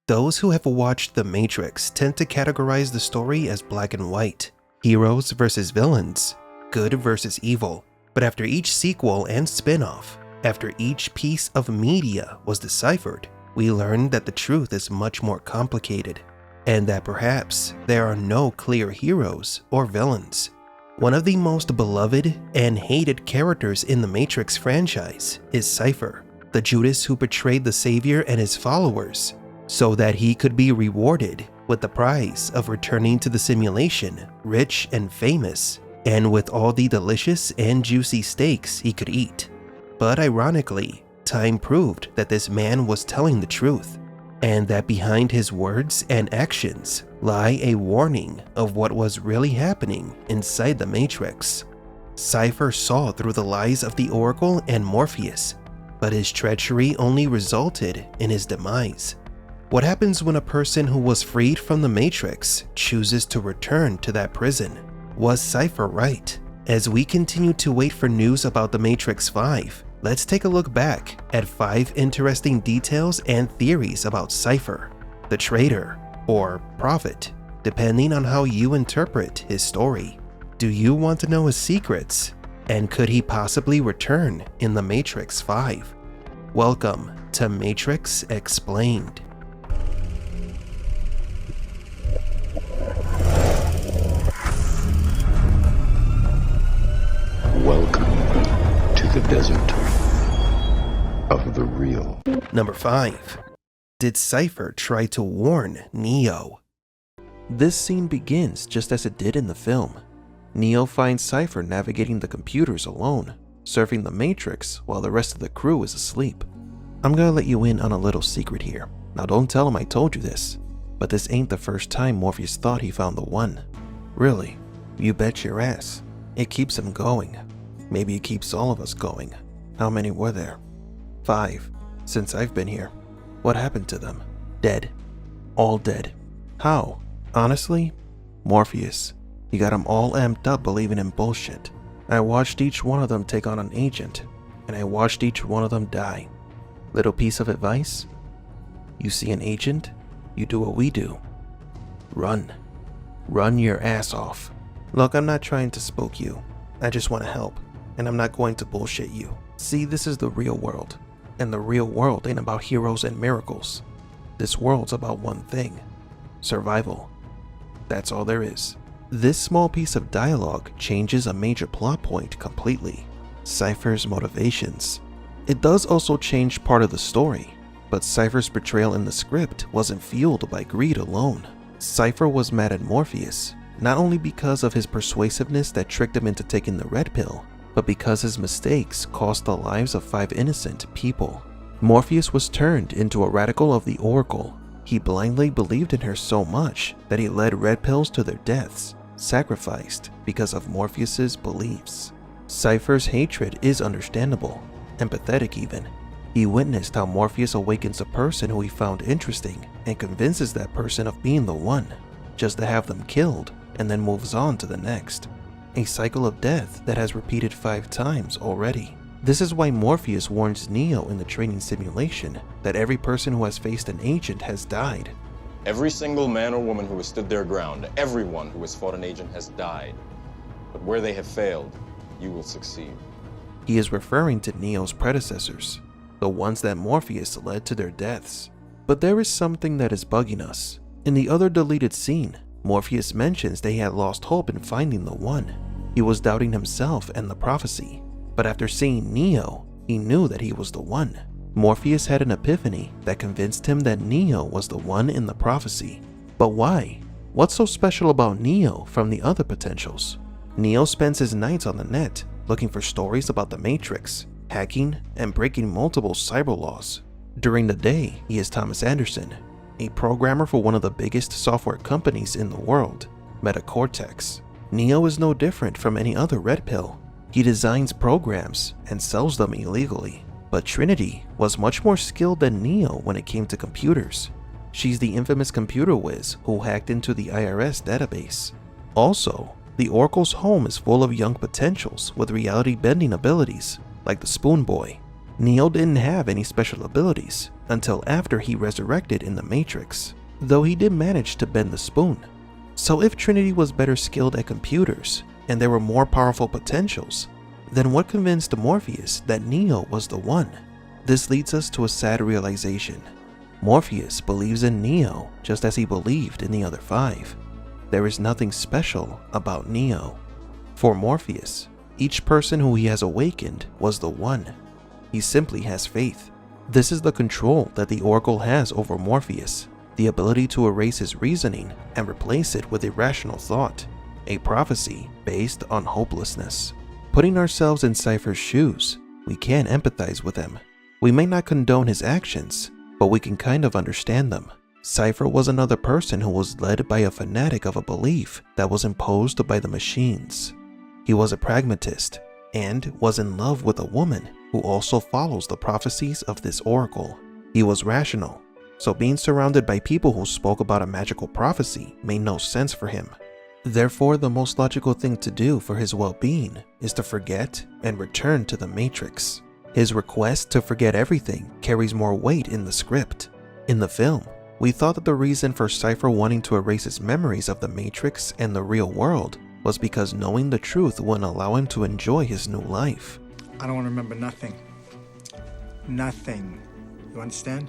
Those who have watched The Matrix tend to categorize the story as black and white, heroes versus villains, good versus evil. But after each sequel and spin-off, after each piece of media was deciphered, we learned that the truth is much more complicated, and that perhaps there are no clear heroes or villains. One of the most beloved and hated characters in the Matrix franchise is Cypher, the Judas who betrayed the Savior and his followers so that he could be rewarded with the prize of returning to the simulation rich and famous, and with all the delicious and juicy steaks he could eat. But ironically, time proved that this man was telling the truth, and that behind his words and actions lie a warning of what was really happening inside the Matrix. Cypher saw through the lies of the Oracle and Morpheus, but his treachery only resulted in his demise. What happens when a person who was freed from the Matrix chooses to return to that prison? Was Cypher right? As we continue to wait for news about The Matrix 5, let's take a look back at 5 interesting details and theories about Cypher, the traitor, or prophet, depending on how you interpret his story. Do you want to know his secrets? And could he possibly return in The Matrix 5? Welcome to Matrix Explained. Welcome to the desert of the real. Number 5. Did Cypher try to warn Neo? This scene begins just as it did in the film. Neo finds Cypher navigating the computers alone, surfing the Matrix while the rest of the crew is asleep. I'm gonna let you in on a little secret here. Now don't tell him I told you this, but this ain't the first time Morpheus thought he found the one. Really, you bet your ass. It keeps him going. Maybe it keeps all of us going. How many were there? 5, since I've been here. What happened to them? Dead. All dead. How? Honestly? Morpheus. He got them all amped up believing in bullshit. I watched each one of them take on an agent, and I watched each one of them die. Little piece of advice? You see an agent, you do what we do. Run. Run your ass off. Look, I'm not trying to spook you. I just want to help, and I'm not going to bullshit you. See, this is the real world, and the real world ain't about heroes and miracles. This world's about one thing: survival. That's all there is. This small piece of dialogue changes a major plot point completely: Cypher's motivations. It does also change part of the story, but Cypher's betrayal in the script wasn't fueled by greed alone. Cypher was mad at Morpheus, not only because of his persuasiveness that tricked him into taking the red pill, but because his mistakes cost the lives of 5 innocent people. Morpheus was turned into a radical of the Oracle. He blindly believed in her so much that he led red pills to their deaths, sacrificed because of Morpheus's beliefs. Cypher's hatred is understandable, empathetic even. He witnessed how Morpheus awakens a person who he found interesting and convinces that person of being the one, just to have them killed, and then moves on to the next. A cycle of death that has repeated 5 times already. This is why Morpheus warns Neo in the training simulation that every person who has faced an agent has died. Every single man or woman who has stood their ground, everyone who has fought an agent has died. But where they have failed, you will succeed. He is referring to Neo's predecessors, the ones that Morpheus led to their deaths. But there is something that is bugging us. In the other deleted scene, Morpheus mentions they had lost hope in finding the one. He was doubting himself and the prophecy, but after seeing Neo, he knew that he was the one. Morpheus had an epiphany that convinced him that Neo was the one in the prophecy. But why? What's so special about Neo from the other potentials? Neo spends his nights on the net looking for stories about the Matrix, hacking, and breaking multiple cyber laws. During the day, he is Thomas Anderson, a programmer for one of the biggest software companies in the world, Metacortex. Neo is no different from any other red pill. He designs programs and sells them illegally. But Trinity was much more skilled than Neo when it came to computers. She's the infamous computer whiz who hacked into the IRS database. Also, the Oracle's home is full of young potentials with reality bending abilities, like the Spoon Boy. Neo didn't have any special abilities, until after he resurrected in the Matrix, though he did manage to bend the spoon. So if Trinity was better skilled at computers, and there were more powerful potentials, then what convinced Morpheus that Neo was the one? This leads us to a sad realization. Morpheus believes in Neo just as he believed in the other 5. There is nothing special about Neo. For Morpheus, each person who he has awakened was the one. He simply has faith. This is the control that the Oracle has over Morpheus, the ability to erase his reasoning and replace it with irrational thought, a prophecy based on hopelessness. Putting ourselves in Cypher's shoes, we can empathize with him. We may not condone his actions, but we can kind of understand them. Cypher was another person who was led by a fanatic of a belief that was imposed by the machines. He was a pragmatist and was in love with a woman who also follows the prophecies of this oracle. He was rational, so being surrounded by people who spoke about a magical prophecy made no sense for him. Therefore, the most logical thing to do for his well-being is to forget and return to the Matrix. His request to forget everything carries more weight in the script. In the film, we thought that the reason for Cypher wanting to erase his memories of the Matrix and the real world was because knowing the truth wouldn't allow him to enjoy his new life. I don't want to remember nothing. Nothing. You understand?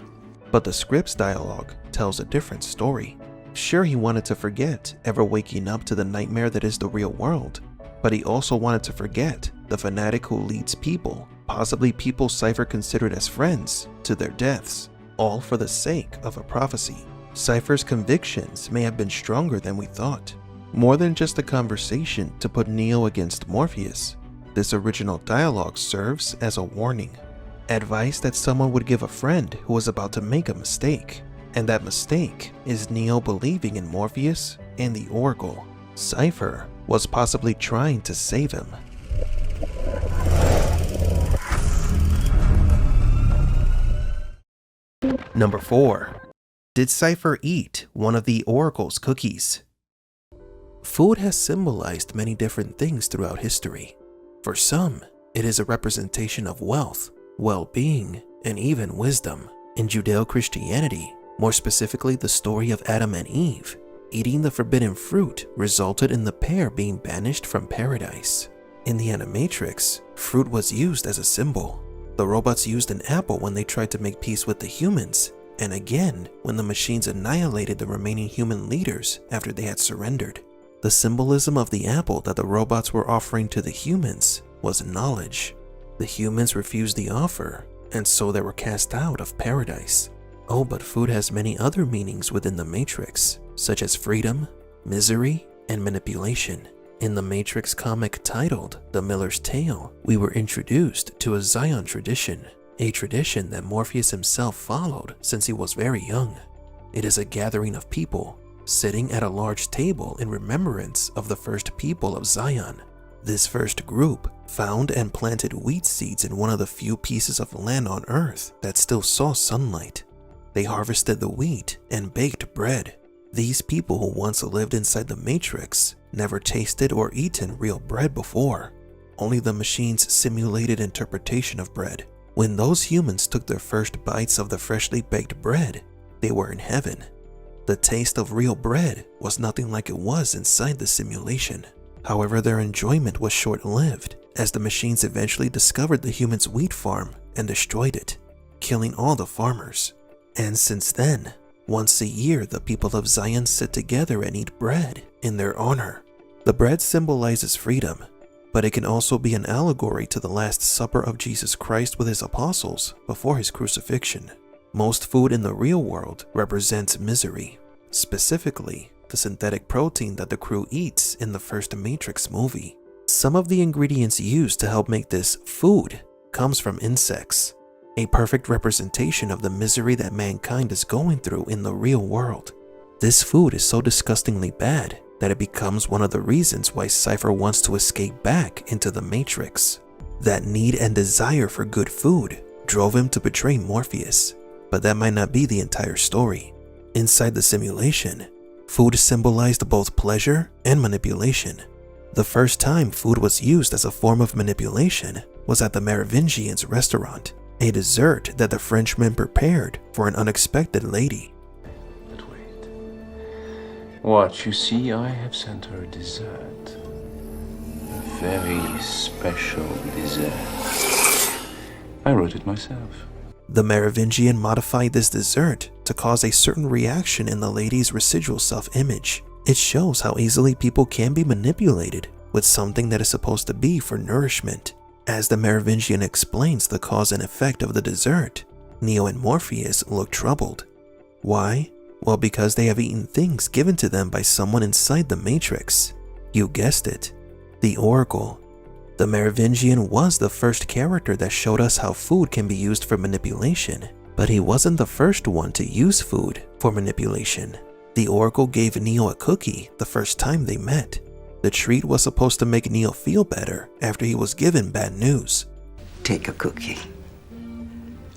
But the script's dialogue tells a different story. Sure, he wanted to forget ever waking up to the nightmare that is the real world, but he also wanted to forget the fanatic who leads people, possibly people Cypher considered as friends, to their deaths, all for the sake of a prophecy. Cypher's convictions may have been stronger than we thought. More than just a conversation to put Neo against Morpheus, this original dialogue serves as a warning. Advice that someone would give a friend who was about to make a mistake. And that mistake is Neo believing in Morpheus and the Oracle. Cypher was possibly trying to save him. Number 4. Did Cypher eat one of the Oracle's cookies? Food has symbolized many different things throughout history. For some, it is a representation of wealth, well-being, and even wisdom. In Judeo-Christianity, more specifically the story of Adam and Eve, eating the forbidden fruit resulted in the pair being banished from paradise. In the Animatrix, fruit was used as a symbol. The robots used an apple when they tried to make peace with the humans, and again when the machines annihilated the remaining human leaders after they had surrendered. The symbolism of the apple that the robots were offering to the humans was knowledge. The humans refused the offer, and so they were cast out of paradise. Oh, but food has many other meanings within the Matrix, such as freedom, misery, and manipulation. In the Matrix comic titled The Miller's Tale, we were introduced to a Zion tradition, a tradition that Morpheus himself followed since he was very young. It is a gathering of people sitting at a large table in remembrance of the first people of Zion. This first group found and planted wheat seeds in one of the few pieces of land on Earth that still saw sunlight. They harvested the wheat and baked bread. These people who once lived inside the Matrix never tasted or eaten real bread before, only the machine's simulated interpretation of bread. When those humans took their first bites of the freshly baked bread, they were in heaven. The taste of real bread was nothing like it was inside the simulation. However, their enjoyment was short-lived, as the machines eventually discovered the humans' wheat farm and destroyed it, killing all the farmers. And since then, once a year the people of Zion sit together and eat bread in their honor. The bread symbolizes freedom, but it can also be an allegory to the Last Supper of Jesus Christ with his apostles before his crucifixion. Most food in the real world represents misery, specifically the synthetic protein that the crew eats in the first Matrix movie. Some of the ingredients used to help make this food comes from insects, a perfect representation of the misery that mankind is going through in the real world. This food is so disgustingly bad that it becomes one of the reasons why Cypher wants to escape back into the Matrix. That need and desire for good food drove him to betray Morpheus, but that might not be the entire story. Inside the simulation, food symbolized both pleasure and manipulation. The first time food was used as a form of manipulation was at the Merovingians' restaurant. a dessert that the Frenchman prepared for an unexpected lady. But wait. What, you see, I have sent her a dessert. A very special dessert. I wrote it myself. The Merovingian modified this dessert to cause a certain reaction in the lady's residual self-image. It shows how easily people can be manipulated with something that is supposed to be for nourishment. As the Merovingian explains the cause and effect of the dessert, Neo and Morpheus look troubled. Why? Well, because they have eaten things given to them by someone inside the Matrix. You guessed it, the Oracle. The Merovingian was the first character that showed us how food can be used for manipulation, but he wasn't the first one to use food for manipulation. The Oracle gave Neo a cookie the first time they met. The treat was supposed to make Neo feel better after he was given bad news. Take a cookie.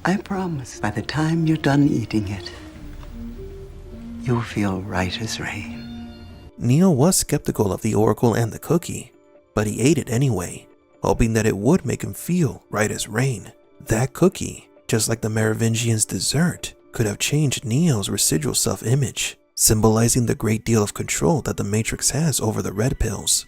I promise by the time you're done eating it, you'll feel right as rain. Neo was skeptical of the Oracle and the cookie, but he ate it anyway, hoping that it would make him feel right as rain. That cookie, just like the Merovingian's dessert, could have changed Neo's residual self-image, symbolizing the great deal of control that the Matrix has over the red pills.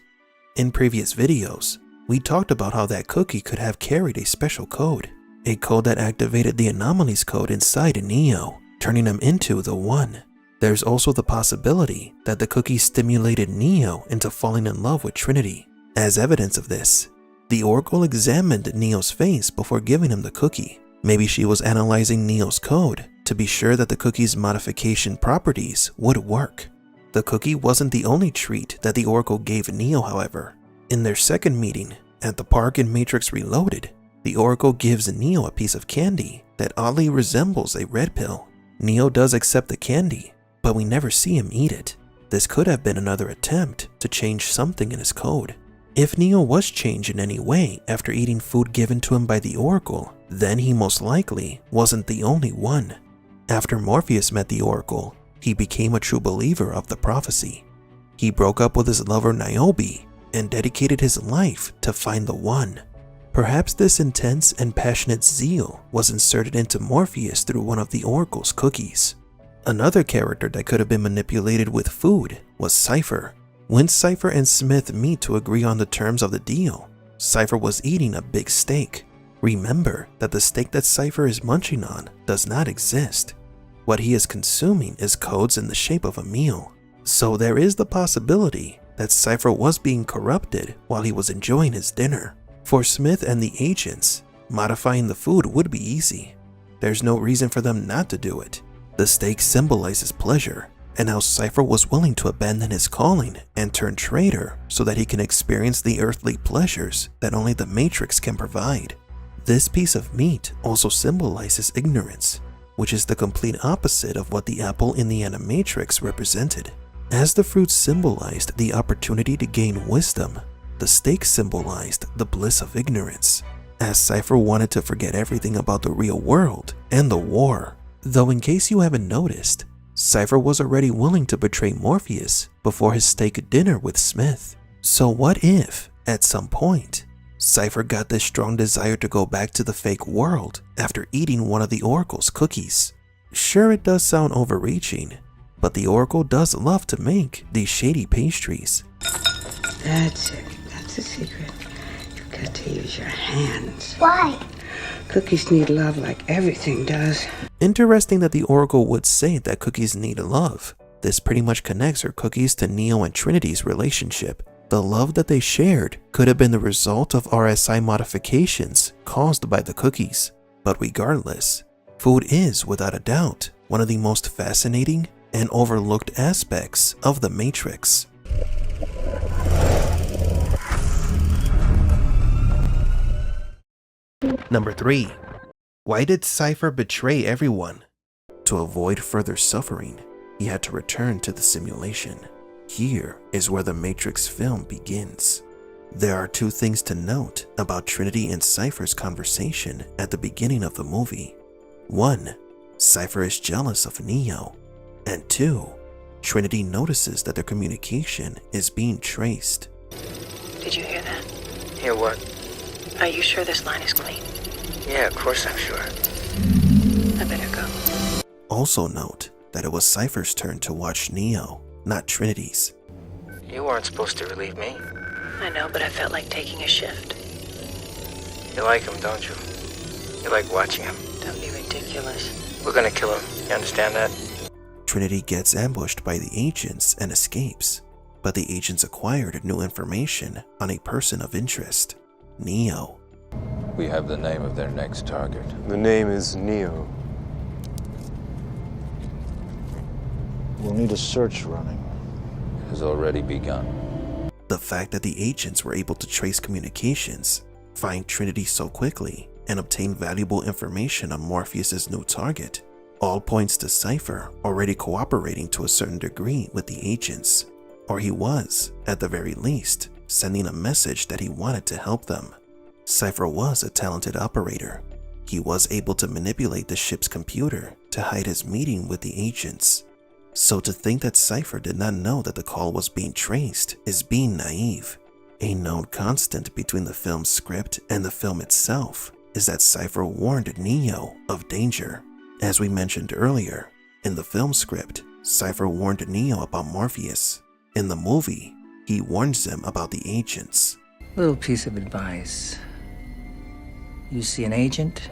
In previous videos, we talked about how that cookie could have carried a special code, a code that activated the anomalies code inside Neo, turning him into the One. There's also the possibility that the cookie stimulated Neo into falling in love with Trinity. As evidence of this, the Oracle examined Neo's face before giving him the cookie. Maybe she was analyzing Neo's code to be sure that the cookie's modification properties would work. The cookie wasn't the only treat that the Oracle gave Neo, however. In their second meeting at the park in Matrix Reloaded, the Oracle gives Neo a piece of candy that oddly resembles a red pill. Neo does accept the candy, but we never see him eat it. This could have been another attempt to change something in his code. If Neo was changed in any way after eating food given to him by the Oracle, then he most likely wasn't the only one. After Morpheus met the Oracle, he became a true believer of the prophecy. He broke up with his lover Niobe and dedicated his life to find the One. Perhaps this intense and passionate zeal was inserted into Morpheus through one of the Oracle's cookies. Another character that could have been manipulated with food was Cypher. When Cypher and Smith meet to agree on the terms of the deal, Cypher was eating a big steak. Remember that the steak that Cypher is munching on does not exist. What he is consuming is codes in the shape of a meal. So there is the possibility that Cypher was being corrupted while he was enjoying his dinner. For Smith and the agents, modifying the food would be easy. There's no reason for them not to do it. The steak symbolizes pleasure, and how Cypher was willing to abandon his calling and turn traitor so that he can experience the earthly pleasures that only the Matrix can provide. This piece of meat also symbolizes ignorance, which is the complete opposite of what the apple in the Animatrix represented. As the fruit symbolized the opportunity to gain wisdom, the steak symbolized the bliss of ignorance, as Cypher wanted to forget everything about the real world and the war. Though in case you haven't noticed, Cypher was already willing to betray Morpheus before his steak dinner with Smith. So what if, at some point, Cypher got this strong desire to go back to the fake world after eating one of the Oracle's cookies? Sure, it does sound overreaching, but the Oracle does love to make these shady pastries. That's it. That's the secret. You've got to use your hands. Why? Cookies need love like everything does. Interesting that the Oracle would say that cookies need love. This pretty much connects her cookies to Neo and Trinity's relationship. The love that they shared could have been the result of RSI modifications caused by the cookies. But regardless, food is, without a doubt, one of the most fascinating and overlooked aspects of the Matrix. Number 3. Why did Cypher betray everyone? To avoid further suffering, he had to return to the simulation. Here is where the Matrix film begins. There are two things to note about Trinity and Cypher's conversation at the beginning of the movie. 1. Cypher is jealous of Neo. And 2. Trinity notices that their communication is being traced. Did you hear that? Hear what? Are you sure this line is clean? Yeah, of course I'm sure. I better go. Also note that it was Cypher's turn to watch Neo, not Trinity's. You weren't supposed to relieve me. I know, but I felt like taking a shift. You like him, don't you? You like watching him. Don't be ridiculous. We're gonna kill him. You understand that? Trinity gets ambushed by the agents and escapes, but the agents acquired new information on a person of interest, Neo. We have the name of their next target. The name is Neo. We'll need a search running. It has already begun. The fact that the agents were able to trace communications, find Trinity so quickly, and obtain valuable information on Morpheus's new target all points to Cypher already cooperating to a certain degree with the agents, or he was, at the very least, sending a message that he wanted to help them. Cypher was a talented operator. He was able to manipulate the ship's computer to hide his meeting with the agents. So to think that Cypher did not know that the call was being traced is being naive. A known constant between the film's script and the film itself is that Cypher warned Neo of danger. As we mentioned earlier, in the film script, Cypher warned Neo about Morpheus. In the movie, he warns him about the agents. Little piece of advice. You see an agent,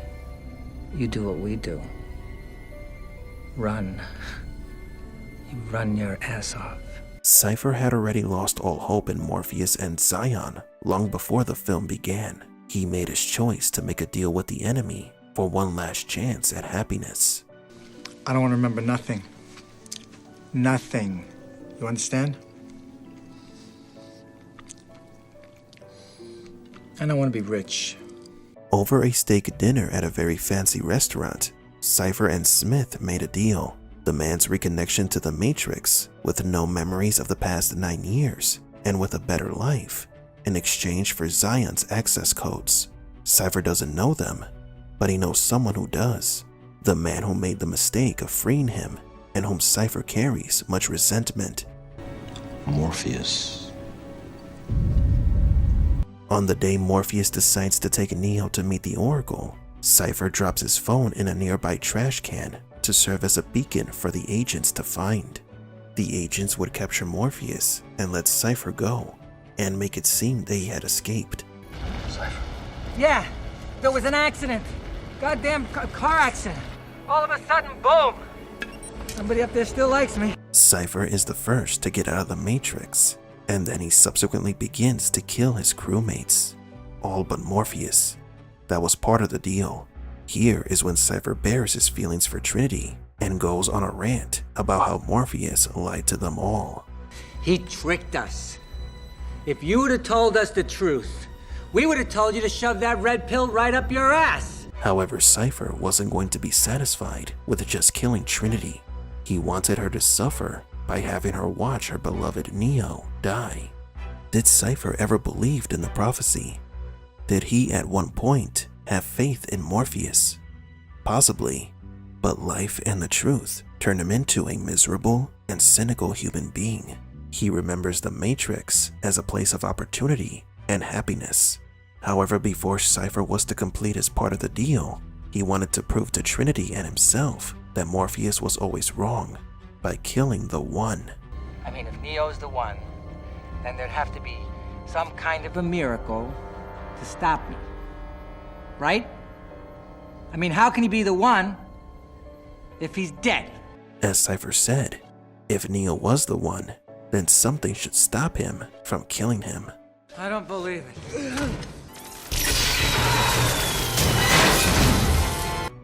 you do what we do. Run. You run your ass off. Cypher had already lost all hope in Morpheus and Zion long before the film began. He made his choice to make a deal with the enemy for one last chance at happiness. I don't want to remember nothing. Nothing. You understand? I don't want to be rich. Over a steak dinner at a very fancy restaurant, Cypher and Smith made a deal. The man's reconnection to the Matrix with no memories of the past 9 years and with a better life in exchange for Zion's access codes. Cypher doesn't know them, but he knows someone who does. The man who made the mistake of freeing him and whom Cypher carries much resentment. Morpheus. On the day Morpheus decides to take Neo to meet the Oracle, Cypher drops his phone in a nearby trash can to serve as a beacon for the agents to find. The agents would capture Morpheus and let Cypher go, and make it seem that he had escaped. Cypher. Yeah, there was an accident. Goddamn car accident. All of a sudden, boom! Somebody up there still likes me. Cypher is the first to get out of the Matrix, and then he subsequently begins to kill his crewmates. All but Morpheus. That was part of the deal. Here is when Cypher bears his feelings for Trinity and goes on a rant about how Morpheus lied to them all. He tricked us. If you would have told us the truth, we would have told you to shove that red pill right up your ass. However, Cypher wasn't going to be satisfied with just killing Trinity. He wanted her to suffer by having her watch her beloved Neo die. Did Cypher ever believe in the prophecy? Did he at one point have faith in Morpheus? Possibly, but life and the truth turned him into a miserable and cynical human being. He remembers the Matrix as a place of opportunity and happiness. However, before Cypher was to complete his part of the deal, he wanted to prove to Trinity and himself that Morpheus was always wrong by killing the One. I mean, if Neo's the one, then there'd have to be some kind of a miracle to stop me. Right? I mean, how can he be the one if he's dead? As Cypher said, if Neo was the one, then something should stop him from killing him. I don't believe it.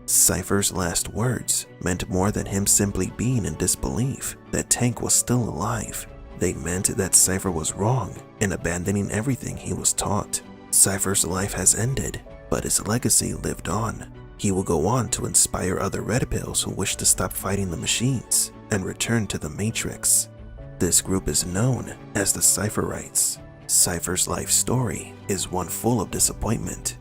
Cypher's last words meant more than him simply being in disbelief that Tank was still alive. They meant that Cypher was wrong in abandoning everything he was taught. Cypher's life has ended, but his legacy lived on. He will go on to inspire other Red Pills who wish to stop fighting the machines and return to the Matrix. This group is known as the Cypherites. Cypher's life story is one full of disappointment.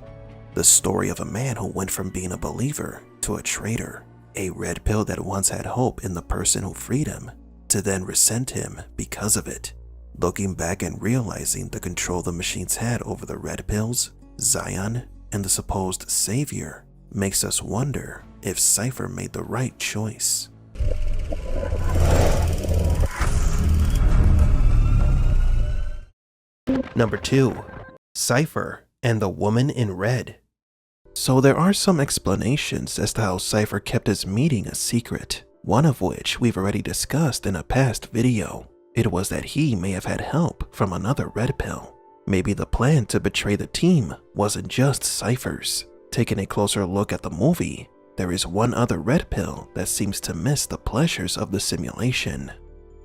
The story of a man who went from being a believer to a traitor, a Red Pill that once had hope in the person who freed him, to then resent him because of it. Looking back and realizing the control the machines had over the Red Pills, Zion, and the supposed savior makes us wonder if Cypher made the right choice. Number 2. Cypher and the Woman in Red. So there are some explanations as to how Cypher kept his meeting a secret, one of which we've already discussed in a past video. It was that he may have had help from another red pill. Maybe the plan to betray the team wasn't just Cyphers. Taking a closer look at the movie, there is one other red pill that seems to miss the pleasures of the simulation.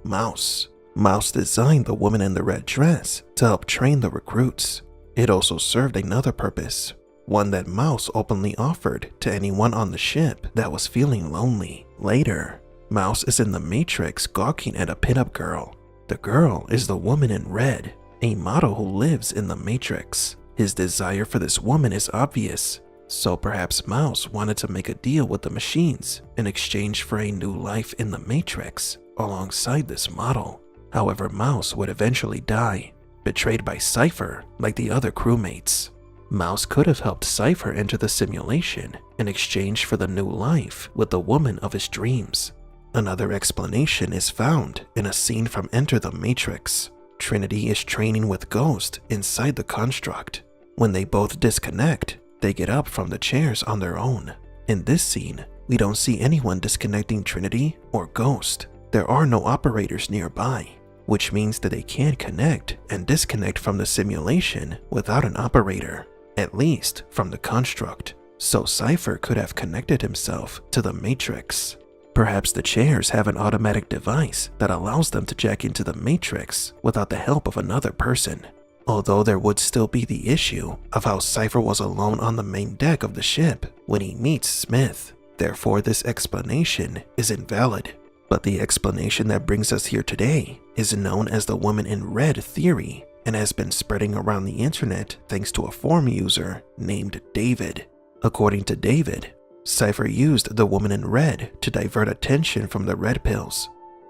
Mouse. Mouse designed the woman in the red dress to help train the recruits. It also served another purpose, one that Mouse openly offered to anyone on the ship that was feeling lonely. Later, Mouse is in the Matrix gawking at a pinup girl. The girl is the woman in red, a model who lives in the Matrix. His desire for this woman is obvious, so perhaps Mouse wanted to make a deal with the machines in exchange for a new life in the Matrix alongside this model. However, Mouse would eventually die, betrayed by Cypher like the other crewmates. Mouse could have helped Cypher enter the simulation in exchange for the new life with the woman of his dreams. Another explanation is found in a scene from Enter the Matrix. Trinity is training with Ghost inside the construct. When they both disconnect, they get up from the chairs on their own. In this scene, we don't see anyone disconnecting Trinity or Ghost. There are no operators nearby, which means that they can't connect and disconnect from the simulation without an operator, at least from the construct. So Cypher could have connected himself to the Matrix. Perhaps the chairs have an automatic device that allows them to jack into the Matrix without the help of another person. Although there would still be the issue of how Cypher was alone on the main deck of the ship when he meets Smith. Therefore, this explanation is invalid. But the explanation that brings us here today is known as the Woman in Red theory and has been spreading around the internet thanks to a forum user named David. According to David, Cypher used the Woman in Red to divert attention from the red pills.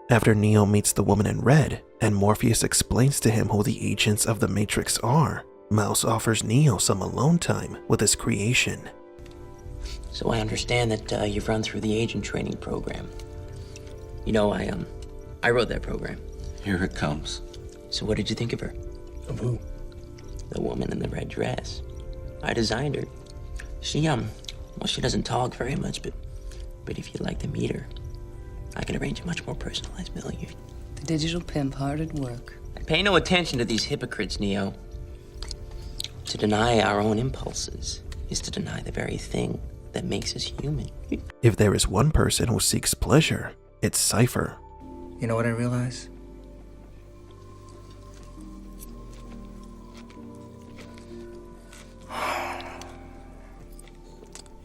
After Neo meets the Woman in Red and Morpheus explains to him who the agents of the Matrix are, Mouse offers Neo some alone time with his creation. So I understand that you've run through the agent training program. You know, I wrote that program. Here it comes. So what did you think of her? Of who? The woman in the red dress. I designed her. She, well, she doesn't talk very much, but if you'd like to meet her, I can arrange a much more personalized milieu. The digital pimp hard at work. I pay no attention to these hypocrites, Neo. To deny our own impulses is to deny the very thing that makes us human. If there is one person who seeks pleasure, it's Cypher. You know what I realize?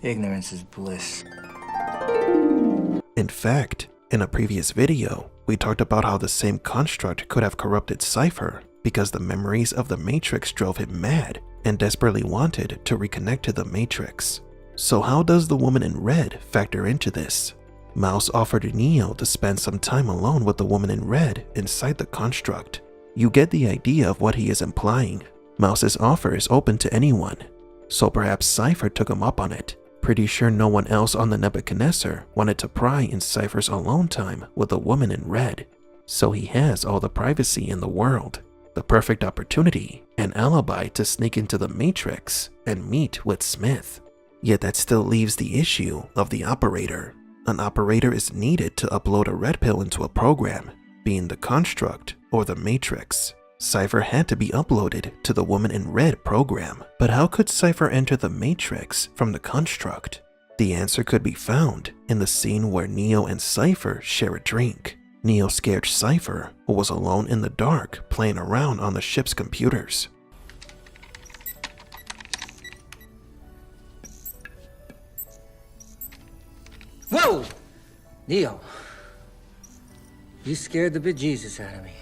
Ignorance is bliss. In fact, in a previous video, we talked about how the same construct could have corrupted Cypher because the memories of the Matrix drove him mad and desperately wanted to reconnect to the Matrix. So how does the Woman in Red factor into this? Mouse offered Neo to spend some time alone with the Woman in Red inside the construct. You get the idea of what he is implying. Mouse's offer is open to anyone, so perhaps Cypher took him up on it. Pretty sure no one else on the Nebuchadnezzar wanted to pry in Cypher's alone time with the Woman in Red, so he has all the privacy in the world, the perfect opportunity, an alibi to sneak into the Matrix and meet with Smith. Yet that still leaves the issue of the operator. An operator is needed to upload a red pill into a program, being the construct or the Matrix. Cypher had to be uploaded to the Woman in Red program. But how could Cypher enter the Matrix from the construct? The answer could be found in the scene where Neo and Cypher share a drink. Neo scared Cypher, who was alone in the dark playing around on the ship's computers. Whoa! Neo, you scared the bejesus out of me.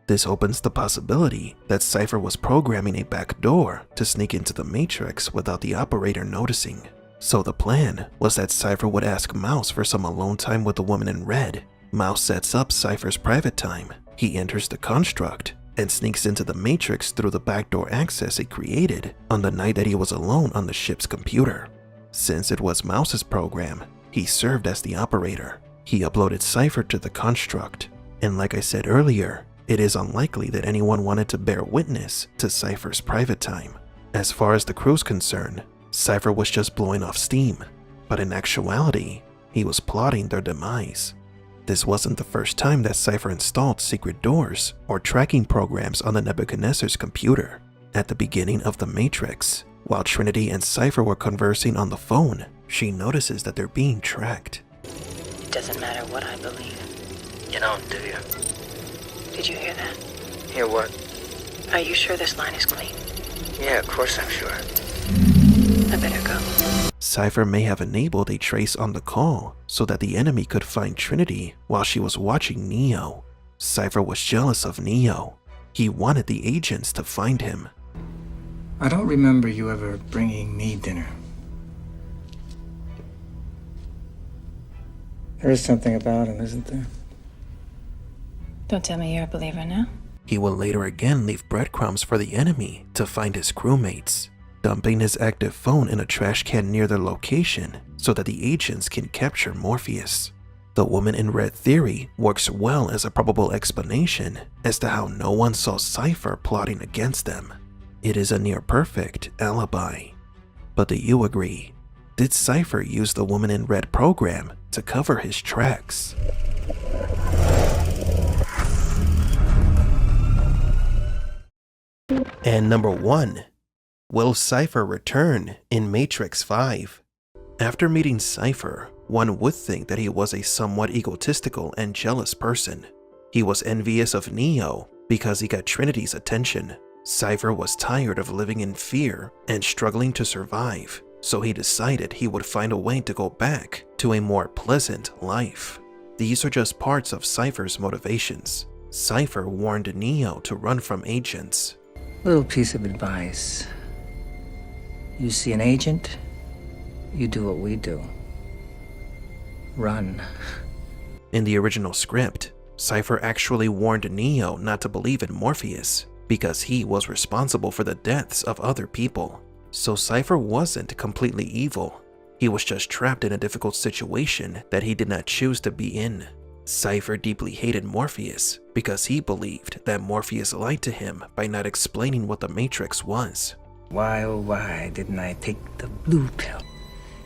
This opens the possibility that Cypher was programming a back door to sneak into the Matrix without the operator noticing. So the plan was that Cypher would ask Mouse for some alone time with the Woman in Red. Mouse sets up Cypher's private time. He enters the construct, and sneaks into the Matrix through the backdoor access it created on the night that he was alone on the ship's computer. Since it was Mouse's program, he served as the operator. He uploaded Cypher to the construct, and like I said earlier, it is unlikely that anyone wanted to bear witness to Cypher's private time. As far as the crew's concerned, Cypher was just blowing off steam, but in actuality, he was plotting their demise. This wasn't the first time that Cypher installed secret doors or tracking programs on the Nebuchadnezzar's computer. At the beginning of the Matrix, while Trinity and Cypher were conversing on the phone, she notices that they're being tracked. Doesn't matter what I believe. You don't, do you? Did you hear that? Hear what? Are you sure this line is clean? Yeah, of course I'm sure. I better go. Cypher may have enabled a trace on the call so that the enemy could find Trinity while she was watching Neo. Cypher was jealous of Neo. He wanted the agents to find him. I don't remember you ever bringing me dinner. There is something about him, isn't there? Don't tell me you're a believer now. He will later again leave breadcrumbs for the enemy to find his crewmates, dumping his active phone in a trash can near their location so that the agents can capture Morpheus. The woman in red theory works well as a probable explanation as to how no one saw Cypher plotting against them. It is a near-perfect alibi. But do you agree? Did Cypher use the woman in red program to cover his tracks? And number 1. Will Cypher return in Matrix 5? After meeting Cypher, one would think that he was a somewhat egotistical and jealous person. He was envious of Neo because he got Trinity's attention. Cypher was tired of living in fear and struggling to survive, so he decided he would find a way to go back to a more pleasant life. These are just parts of Cypher's motivations. Cypher warned Neo to run from agents. Little piece of advice. You see an agent, you do what we do. Run. In the original script, Cypher actually warned Neo not to believe in Morpheus because he was responsible for the deaths of other people. So Cypher wasn't completely evil. He was just trapped in a difficult situation that he did not choose to be in. Cypher deeply hated Morpheus because he believed that Morpheus lied to him by not explaining what the Matrix was. Why, oh why didn't I take the blue pill?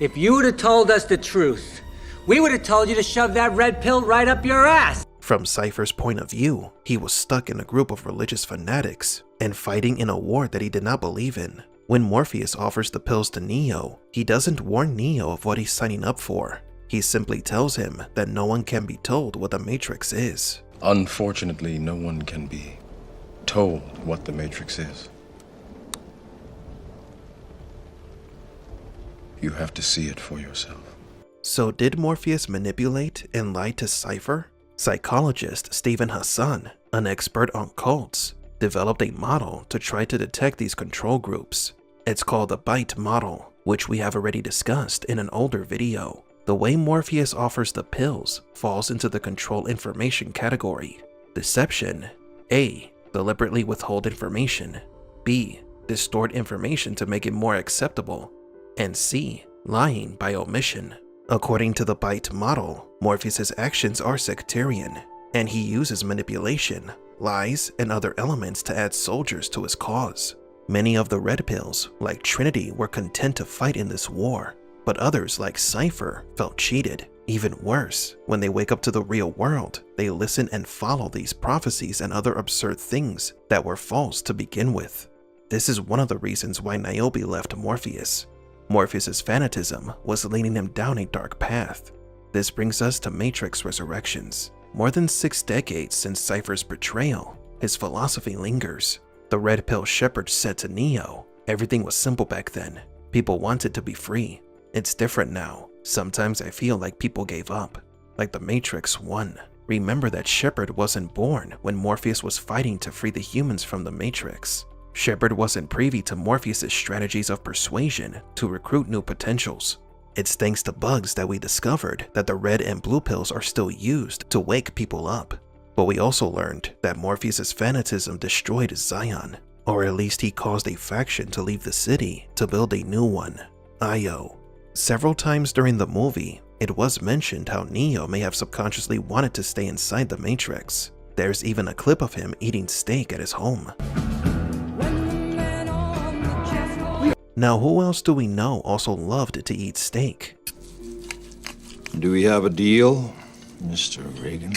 If you would have told us the truth, we would have told you to shove that red pill right up your ass. From Cypher's point of view, he was stuck in a group of religious fanatics and fighting in a war that he did not believe in. When Morpheus offers the pills to Neo, he doesn't warn Neo of what he's signing up for. He simply tells him that no one can be told what the Matrix is. Unfortunately, no one can be told what the Matrix is. You have to see it for yourself. So did Morpheus manipulate and lie to Cypher? Psychologist Stephen Hassan, an expert on cults, developed a model to try to detect these control groups. It's called the BITE model, which we have already discussed in an older video. The way Morpheus offers the pills falls into the control information category. Deception. A. Deliberately withhold information. B. Distort information to make it more acceptable. And C. Lying by omission. According to the BITE model, Morpheus's actions are sectarian, and he uses manipulation, lies, and other elements to add soldiers to his cause. Many of the red pills, like Trinity, were content to fight in this war, but others, like Cypher, felt cheated. Even worse, when they wake up to the real world, they listen and follow these prophecies and other absurd things that were false to begin with. This is one of the reasons why Niobe left Morpheus. Morpheus's fanatism was leading him down a dark path. This brings us to Matrix Resurrections. More than 6 decades since Cypher's betrayal, his philosophy lingers. The red pill Shepard said to Neo, everything was simple back then. People wanted to be free. It's different now. Sometimes I feel like people gave up, like the Matrix won. Remember that Shepard wasn't born when Morpheus was fighting to free the humans from the Matrix. Shepard wasn't privy to Morpheus's strategies of persuasion to recruit new potentials. It's thanks to bugs that we discovered that the red and blue pills are still used to wake people up. But we also learned that Morpheus's fanatism destroyed Zion, or at least he caused a faction to leave the city to build a new one, Io. Several times during the movie, it was mentioned how Neo may have subconsciously wanted to stay inside the Matrix. There's even a clip of him eating steak at his home. Now, who else do we know also loved to eat steak? Do we have a deal, Mr. Reagan?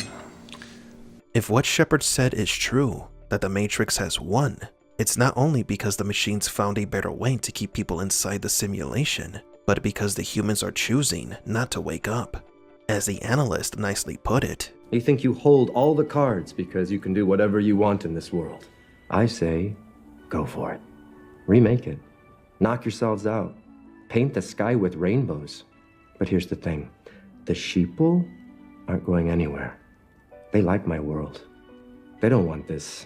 If what Shepard said is true, that the Matrix has won, it's not only because the machines found a better way to keep people inside the simulation, but because the humans are choosing not to wake up. As the analyst nicely put it, You think you hold all the cards because you can do whatever you want in this world. I say, go for it. Remake it. Knock yourselves out. Paint the sky with rainbows. But here's the thing. The sheeple aren't going anywhere. They like my world. They don't want this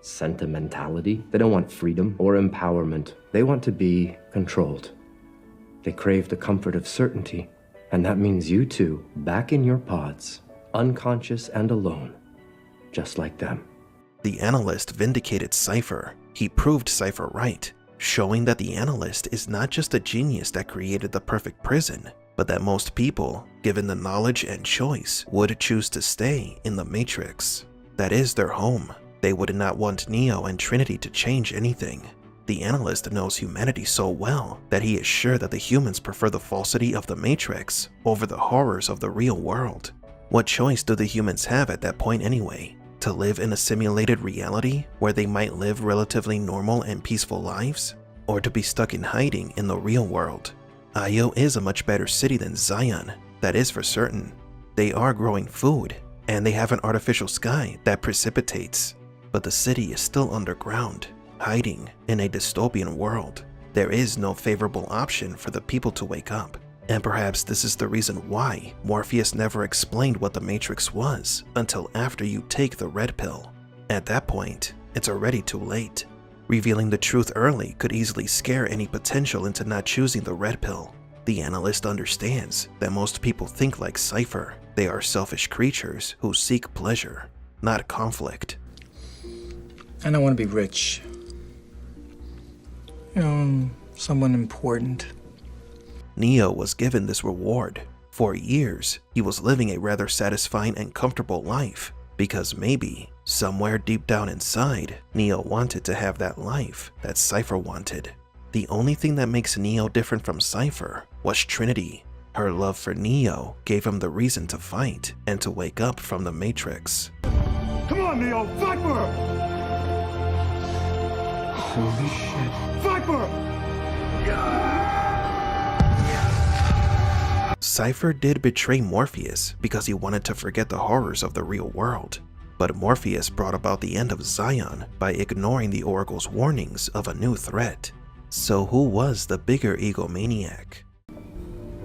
sentimentality. They don't want freedom or empowerment. They want to be controlled. They crave the comfort of certainty. And that means you two, back in your pods, unconscious and alone, just like them. The analyst vindicated Cypher. He proved Cypher right, showing that the analyst is not just a genius that created the perfect prison, but that most people, given the knowledge and choice, would choose to stay in the Matrix. That is their home. They would not want Neo and Trinity to change anything. The analyst knows humanity so well that he is sure that the humans prefer the falsity of the Matrix over the horrors of the real world. What choice do the humans have at that point anyway? To live in a simulated reality where they might live relatively normal and peaceful lives? Or to be stuck in hiding in the real world? Io is a much better city than Zion, that is for certain. They are growing food, and they have an artificial sky that precipitates. But the city is still underground, hiding in a dystopian world. There is no favorable option for the people to wake up. And perhaps this is the reason why Morpheus never explained what the Matrix was until after you take the red pill. At that point, it's already too late. Revealing the truth early could easily scare any potential into not choosing the red pill. The analyst understands that most people think like Cypher. They are selfish creatures who seek pleasure, not conflict. I don't want to be rich. Someone important. Neo was given this reward. For years, he was living a rather satisfying and comfortable life, because maybe, somewhere deep down inside, Neo wanted to have that life that Cypher wanted. The only thing that makes Neo different from Cypher was Trinity. Her love for Neo gave him the reason to fight and to wake up from the Matrix. Come on, Neo! Viper! Holy shit. Viper! Cypher did betray Morpheus because he wanted to forget the horrors of the real world. But Morpheus brought about the end of Zion by ignoring the Oracle's warnings of a new threat. So who was the bigger egomaniac?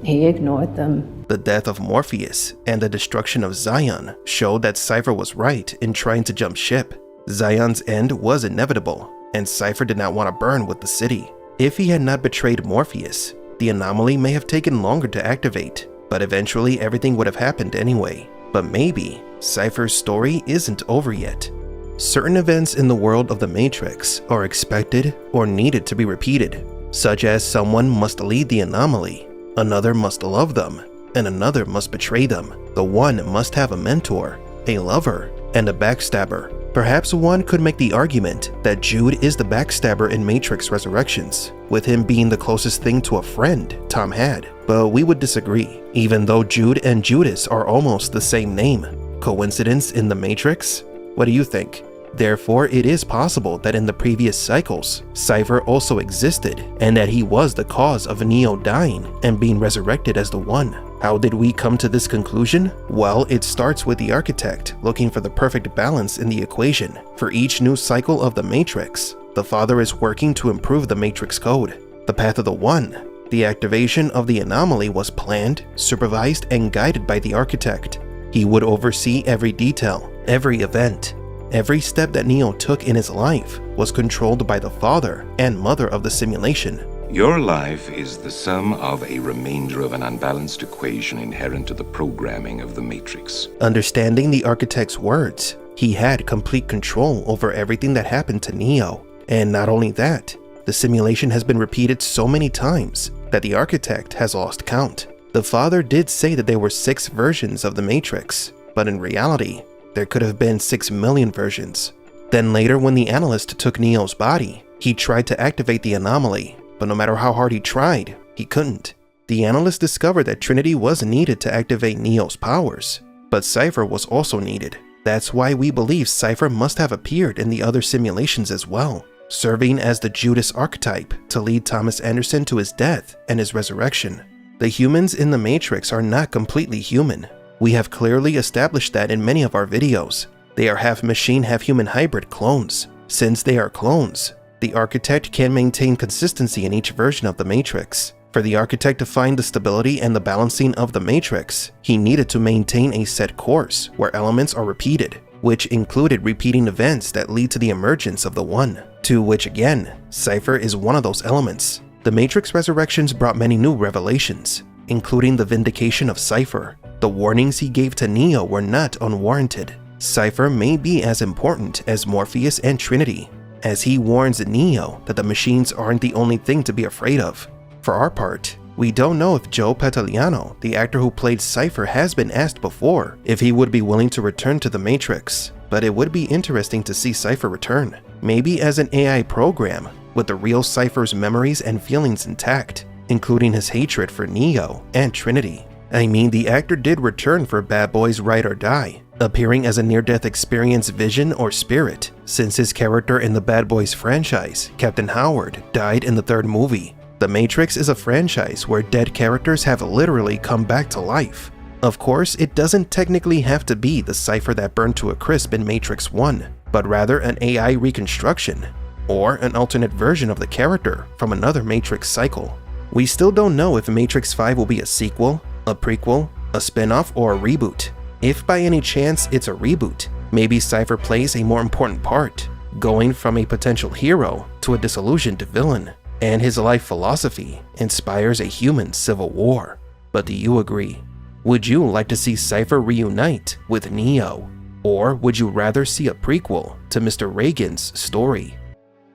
He ignored them. The death of Morpheus and the destruction of Zion showed that Cypher was right in trying to jump ship. Zion's end was inevitable, and Cypher did not want to burn with the city. If he had not betrayed Morpheus, the anomaly may have taken longer to activate, but eventually everything would have happened anyway. But maybe Cypher's story isn't over yet. Certain events in the world of the Matrix are expected or needed to be repeated, such as someone must lead the anomaly, another must love them, and another must betray them. The one must have a mentor, a lover, and a backstabber. Perhaps one could make the argument that Jude is the backstabber in Matrix Resurrections, with him being the closest thing to a friend Tom had, but we would disagree, even though Jude and Judas are almost the same name. Coincidence in the Matrix? What do you think? Therefore, it is possible that in the previous cycles, Cypher also existed, and that he was the cause of Neo dying and being resurrected as the One. How did we come to this conclusion? Well, it starts with the architect looking for the perfect balance in the equation. For each new cycle of the Matrix, the Father is working to improve the Matrix code. The path of the One, the activation of the anomaly, was planned, supervised, and guided by the architect. He would oversee every detail, every event. Every step that Neo took in his life was controlled by the father and mother of the simulation. Your life is the sum of a remainder of an unbalanced equation inherent to the programming of the Matrix. Understanding the architect's words, He had complete control over everything that happened to Neo. And not only that, the simulation has been repeated so many times that the architect has lost count. The father did say that there were 6 versions of the Matrix, but in reality, there could have been 6 million versions. Then later, when the analyst took Neo's body, he tried to activate the anomaly, but no matter how hard he tried, he couldn't. The analyst discovered that Trinity was needed to activate Neo's powers, but Cypher was also needed. That's why we believe Cypher must have appeared in the other simulations as well, serving as the Judas archetype to lead Thomas Anderson to his death and his resurrection. The humans in the Matrix are not completely human. We have clearly established that in many of our videos. They are half machine, half human hybrid clones. Since they are clones, the architect can maintain consistency in each version of the Matrix. For the architect to find the stability and the balancing of the Matrix, he needed to maintain a set course where elements are repeated, which included repeating events that lead to the emergence of the One, to which again, Cypher is one of those elements. The Matrix Resurrections brought many new revelations, including the vindication of Cypher. The warnings he gave to Neo were not unwarranted. Cypher may be as important as Morpheus and Trinity, as he warns Neo that the machines aren't the only thing to be afraid of. For our part, we don't know if Joe Pantoliano, the actor who played Cypher, has been asked before if he would be willing to return to the Matrix, but it would be interesting to see Cypher return, maybe as an AI program with the real Cypher's memories and feelings intact, including his hatred for Neo and Trinity. I mean, the actor did return for Bad Boys Ride or Die, appearing as a near-death experience vision or spirit, since his character in the Bad Boys franchise, Captain Howard, died in the 3rd movie. The Matrix is a franchise where dead characters have literally come back to life. Of course, it doesn't technically have to be the Cypher that burned to a crisp in Matrix 1, but rather an AI reconstruction, or an alternate version of the character from another Matrix cycle. We still don't know if Matrix 5 will be a sequel, a prequel, a spin-off, or a reboot. If by any chance it's a reboot, maybe Cypher plays a more important part, going from a potential hero to a disillusioned villain, and his life philosophy inspires a human civil war. But do you agree? Would you like to see Cypher reunite with Neo? Or would you rather see a prequel to Mr. Reagan's story?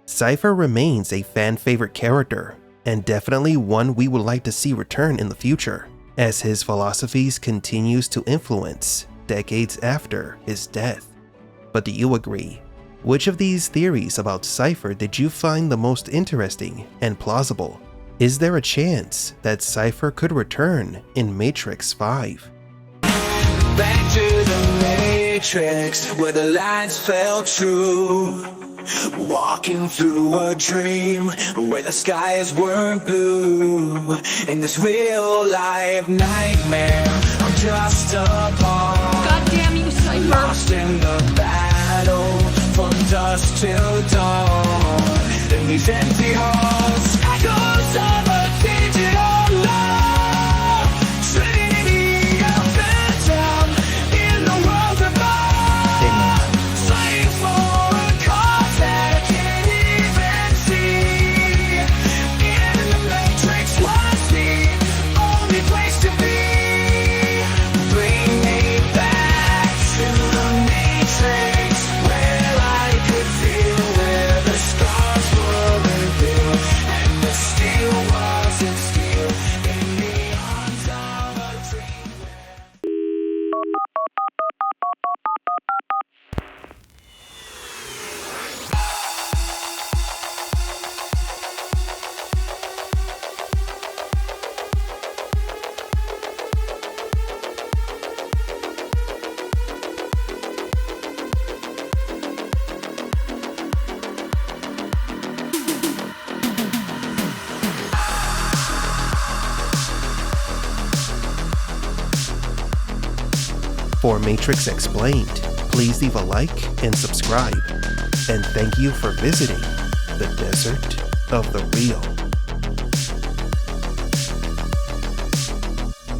Cypher remains a fan-favorite character, and definitely one we would like to see return in the future, as his philosophies continues to influence decades after his death. But do you agree? Which of these theories about Cypher did you find the most interesting and plausible? Is there a chance that Cypher could return in Matrix 5? Back to the Matrix, where the lights fell true. Walking through a dream, where the skies weren't blue. In this real life nightmare, I'm just a pawn. God damn you, Cypher! Lost in the battle, from dusk till dawn. In these empty halls, echoes of a digital love. Trinity of phantom in the world above. Fighting for a cause that I can't even see. In the Matrix was the only place to be. Bring me back to the Matrix, where I could feel where the scars were revealed, and the steel wasn't steel in the arms of a dream. For Matrix Explained, please leave a like and subscribe. And thank you for visiting the Desert of the Real.